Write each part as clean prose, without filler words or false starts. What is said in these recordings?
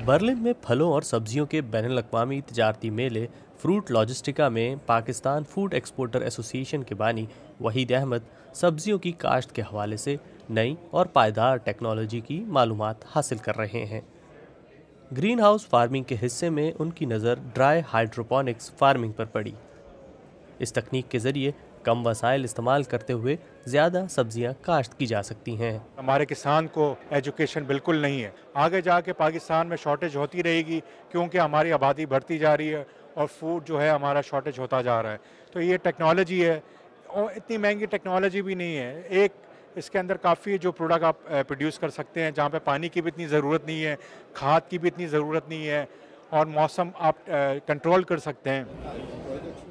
Berlin में फलों और सब्जियों के बैनुल-अक़वामी तिजारती मेले फ्रूट लॉजिस्टिका में पाकिस्तान फूड एक्सपोर्टर एसोसिएशन के बानी वहीद अहमद सब्जियों की काश्त के हवाले से नई और पायदार टेक्नोलॉजी की मालूमात हासिल कर रहे हैं। ग्रीन हाउस फार्मिंग के हिस्से में उनकी नज़र ड्राई हाइड्रोपोनिक्स फार्मिंग पर पड़ी। इस तकनीक के ज़रिए कम वसाइल इस्तेमाल करते हुए ज़्यादा सब्जियां काश्त की जा सकती हैं। हमारे किसान को एजुकेशन बिल्कुल नहीं है। आगे जाके पाकिस्तान में शॉर्टेज होती रहेगी क्योंकि हमारी आबादी बढ़ती जा रही है और फूड जो है हमारा शॉर्टेज होता जा रहा है। तो ये टेक्नोलॉजी है और इतनी महंगी टेक्नोलॉजी भी नहीं है। एक इसके अंदर काफ़ी जो प्रोडक्ट आप प्रोड्यूस कर सकते हैं, जहाँ पे पानी की भी इतनी ज़रूरत नहीं है, खाद की भी इतनी ज़रूरत नहीं है और मौसम आप कंट्रोल कर सकते हैं।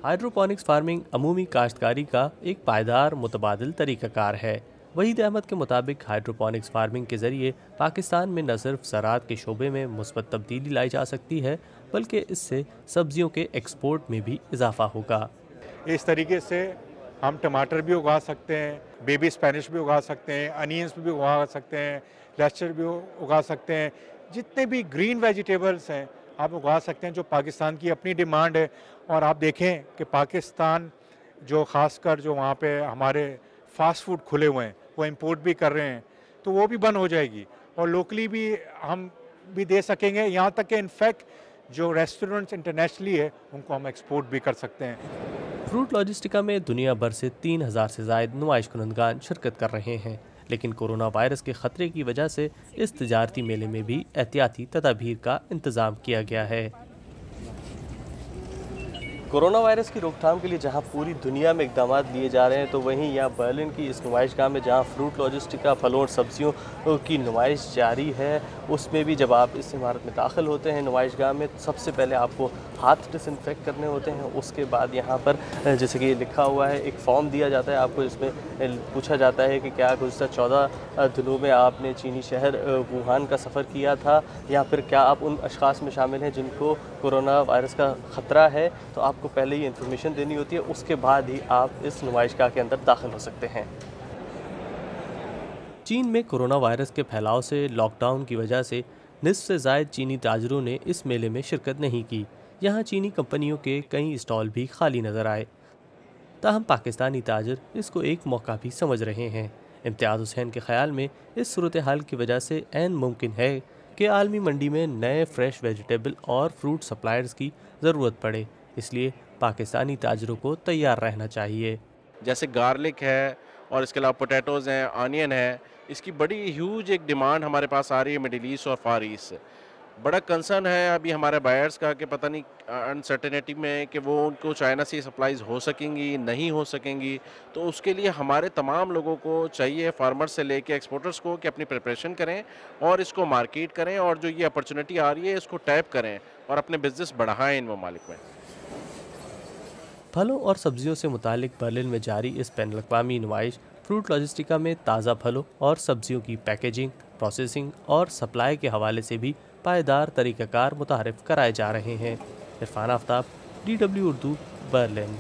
हाइड्रोपोनिक्स फार्मिंग अमूमी काश्तकारी का एक पायदार मुतबादिल तरीक़ाकार है। वहीद अहमद के मुताबिक हाइड्रोपोनिक्स फार्मिंग के ज़रिए पाकिस्तान में न सिर्फ ज़राअत के शोबे में मुस्बत तब्दीली लाई जा सकती है, बल्कि इससे सब्जियों के एक्सपोर्ट में भी इजाफा होगा। इस तरीके से हम टमाटर भी उगा सकते हैं, बेबी स्पेनिश भी उगा सकते हैं, अनियंस भी उगा सकते हैं, लेस्टर भी उगा सकते हैं। जितने भी ग्रीन वेजिटेबल्स हैं आप उगा सकते हैं, जो पाकिस्तान की अपनी डिमांड है। और आप देखें कि पाकिस्तान जो ख़ासकर जो वहाँ पे हमारे फास्ट फूड खुले हुए हैं वो इंपोर्ट भी कर रहे हैं, तो वो भी बंद हो जाएगी और लोकली भी हम भी दे सकेंगे। यहाँ तक कि इनफैक्ट जो रेस्टोरेंट्स इंटरनेशनली है उनको हम एक्सपोर्ट भी कर सकते हैं। फ्रूट लॉजिस्टिका में दुनिया भर से 3000 से ज़ायद नुमाइश कुनंदगान शिरकत कर रहे हैं, लेकिन कोरोना वायरस के ख़तरे की वजह से इस तिजारती मेले में भी एहतियाती तदाबीर का इंतज़ाम किया गया है। कोरोना वायरस की रोकथाम के लिए जहां पूरी दुनिया में इकदाम लिए जा रहे हैं, तो वहीं यहाँ बर्लिन की इस नुमाइशगाह में जहां फ्रूट लॉजिस्टिका फलों और सब्जियों की नुमाइश जारी है, उसमें भी जब आप इस इमारत में दाखिल होते हैं नुमाइशगाह में, तो सबसे पहले आपको हाथ डिसइंफेक्ट करने होते हैं। उसके बाद यहाँ पर जैसे कि लिखा हुआ है, एक फॉर्म दिया जाता है आपको, जिसमें पूछा जाता है कि क्या गुज़श्ता 14 दिनों में आपने चीनी शहर वुहान का सफ़र किया था, या फिर क्या आप उन अशख़ास में शामिल हैं जिनको कोरोना वायरस का ख़तरा है। तो आपको पहले ये इन्फॉर्मेशन देनी होती है, उसके बाद ही आप इस नुमाइशगाह के अंदर दाखिल हो सकते हैं। चीन में कोरोना वायरस के फैलाव से लॉकडाउन की वजह से निस्फ से ज़ायद चीनी ताजरों ने इस मेले में शिरकत नहीं की। यहाँ चीनी कंपनियों के कई स्टॉल भी खाली नज़र आए। ताहम पाकिस्तानी ताजर इसको एक मौका भी समझ रहे हैं। इम्तियाज़ हुसैन के ख्याल में इस सूरत हाल की वजह से ऐन मुमकिन है कि आलमी मंडी में नए फ्रेश वेजिटेबल और फ्रूट सप्लायर्स की ज़रूरत पड़े, इसलिए पाकिस्तानी ताजरों को तैयार रहना चाहिए। जैसे गार्लिक है और इसके अलावा पोटैटोज़ हैं, ऑनियन है, इसकी बड़ी ह्यूज एक डिमांड हमारे पास आ रही है मिडिल ईस्ट और फार ईस्ट से। बड़ा कंसर्न है अभी हमारे बायर्स का कि पता नहीं अनसर्टेनिटी में कि वो उनको चाइना से सप्लाईज हो सकेंगी नहीं हो सकेंगी। तो उसके लिए हमारे तमाम लोगों को चाहिए, फार्मर से लेके एक्सपोर्टर्स को, कि अपनी प्रिपरेशन करें और इसको मार्केट करें और जो ये अपॉर्चुनिटी आ रही है इसको टैप करें और अपने बिजनेस बढ़ाएं इन ममालिक में। फलों और सब्जियों से मुतालिक बर्लिन में जारी इस बैनुल-अक़वामी नुमाइश फ्रूट लॉजिस्टिका में ताज़ा फलों और सब्जियों की पैकेजिंग, प्रोसेसिंग और सप्लाई के हवाले से भी पायदार तरीक़ाकार मुतारिफ़ कराए जा रहे हैं। Irfan Aftab, DW Urdu, Berlin.